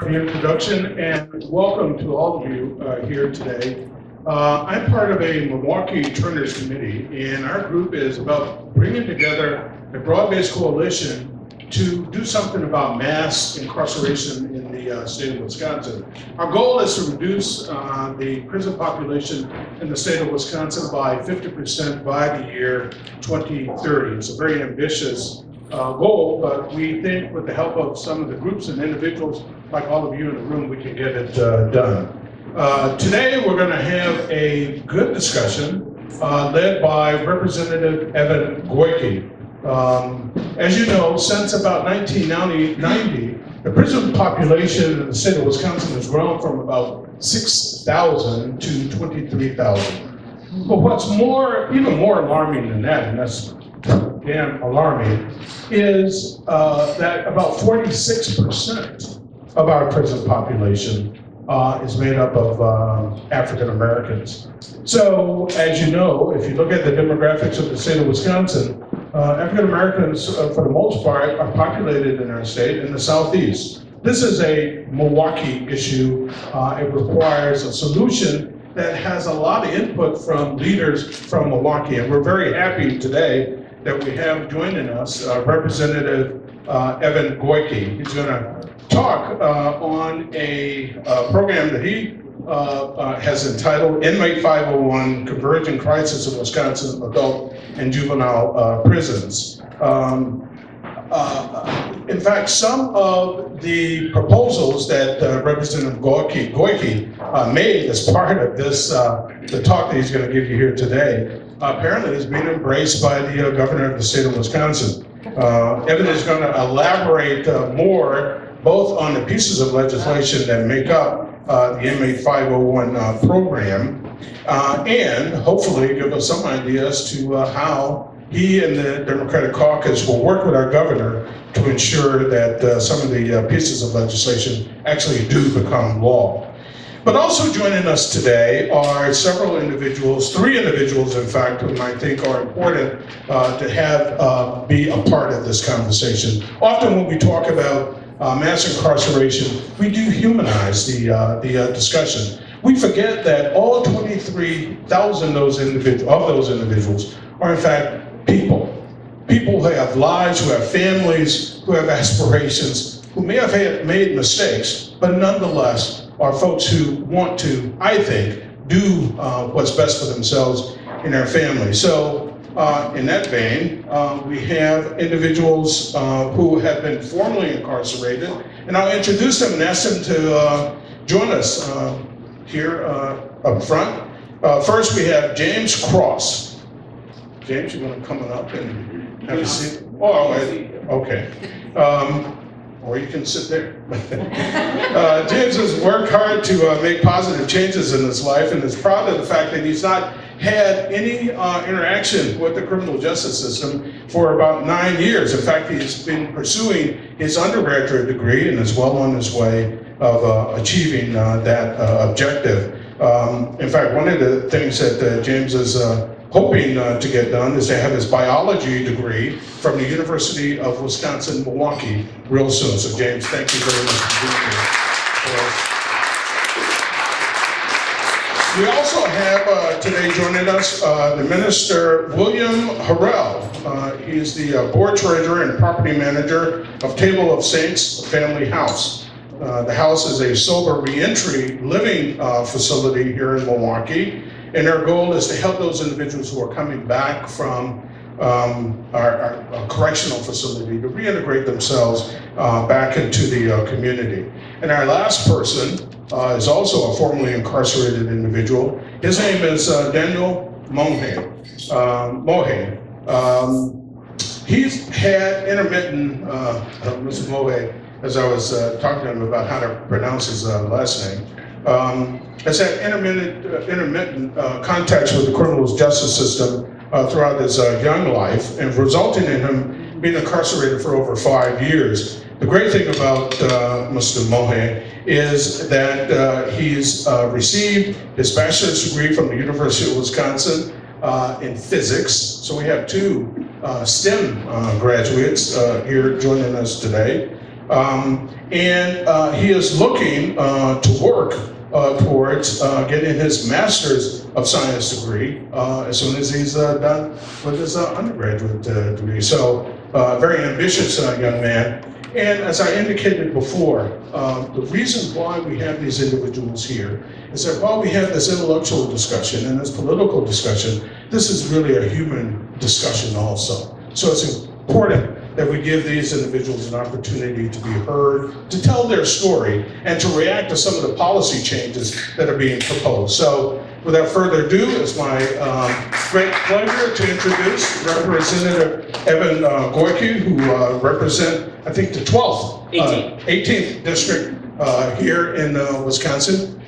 the introduction, and welcome to all of you here today. I'm part of a Milwaukee Turners Committee, and our group is about bringing together a broad-based coalition to do something about mass incarceration in the state of Wisconsin. Our goal is to reduce the prison population in the state of Wisconsin by 50% by the year 2030. It's a very ambitious goal, but we think with the help of some of the groups and individuals like all of you in the room, we can get it done. Today we're going to have a good discussion led by Representative Evan Goyke. As you know, since about 1990, the prison population in the state of Wisconsin has grown from about 6,000 to 23,000. But what's even more alarming than that, and that's damn alarming, is that about 46% of our prison population is made up of African Americans. So, as you know, if you look at the demographics of the state of Wisconsin, African Americans, for the most part, are populated in our state in the southeast. This is a Milwaukee issue. It requires a solution that has a lot of input from leaders from Milwaukee, and we're very happy today that we have joining us Representative Evan Goyke. He's going to talk on a program that he has entitled Inmate 501, Converging Crisis in Wisconsin Adult and Juvenile Prisons. In fact, some of the proposals that Representative Goyke made as part of this, the talk that he's going to give you here today, apparently is being embraced by the governor of the state of Wisconsin. Evan is going to elaborate more both on the pieces of legislation that make up the Inmate 501 program, and hopefully give us some ideas to how he and the Democratic caucus will work with our governor to ensure that some of the pieces of legislation actually do become law. But also joining us today are several individuals, 3 individuals in fact, whom I think are important to have be a part of this conversation. Often when we talk about mass incarceration, we do humanize the discussion. We forget that all 23,000 of those individuals are in fact people who have lives, who have families, who have aspirations, who may have made mistakes, but nonetheless are folks who want to, I think, do what's best for themselves and their family. So in that vein, we have individuals who have been formally incarcerated, and I'll introduce them and ask them to join us here up front. First, we have James Cross. James, you want to come up and have a seat? Oh, okay. Or you can sit there. James has worked hard to make positive changes in his life and is proud of the fact that he's not had any interaction with the criminal justice system for about 9 years. In fact, he's been pursuing his undergraduate degree and is well on his way of achieving that objective. In fact, one of the things that James is hoping to get done is to have his biology degree from the University of Wisconsin-Milwaukee real soon. So James, thank you very much for being here for us. We also have today joining us the Minister William Harrell. He is the board treasurer and property manager of Table of Saints Family House. The house is a sober reentry living facility here in Milwaukee. And our goal is to help those individuals who are coming back from our correctional facility to reintegrate themselves back into the community. And our last person is also a formerly incarcerated individual. His name is Daniel Mohe. He's had intermittent, Mr. Mohe, as I was talking to him about how to pronounce his last name, has had intermittent contacts with the criminal justice system throughout his young life, and resulting in him being incarcerated for over 5 years. The great thing about Mr. Mohe is that he's received his bachelor's degree from the University of Wisconsin in physics. So we have 2 STEM graduates here joining us today. And he is looking to work towards getting his Master's of Science degree as soon as he's done with his undergraduate degree. So, very ambitious young man. And as I indicated before, the reason why we have these individuals here is that while we have this intellectual discussion and this political discussion, this is really a human discussion also. So it's important that we give these individuals an opportunity to be heard, to tell their story, and to react to some of the policy changes that are being proposed. So without further ado, it's my great pleasure to introduce Representative Evan Gorky, who represents, I think, the 12th, 18th district here in Wisconsin.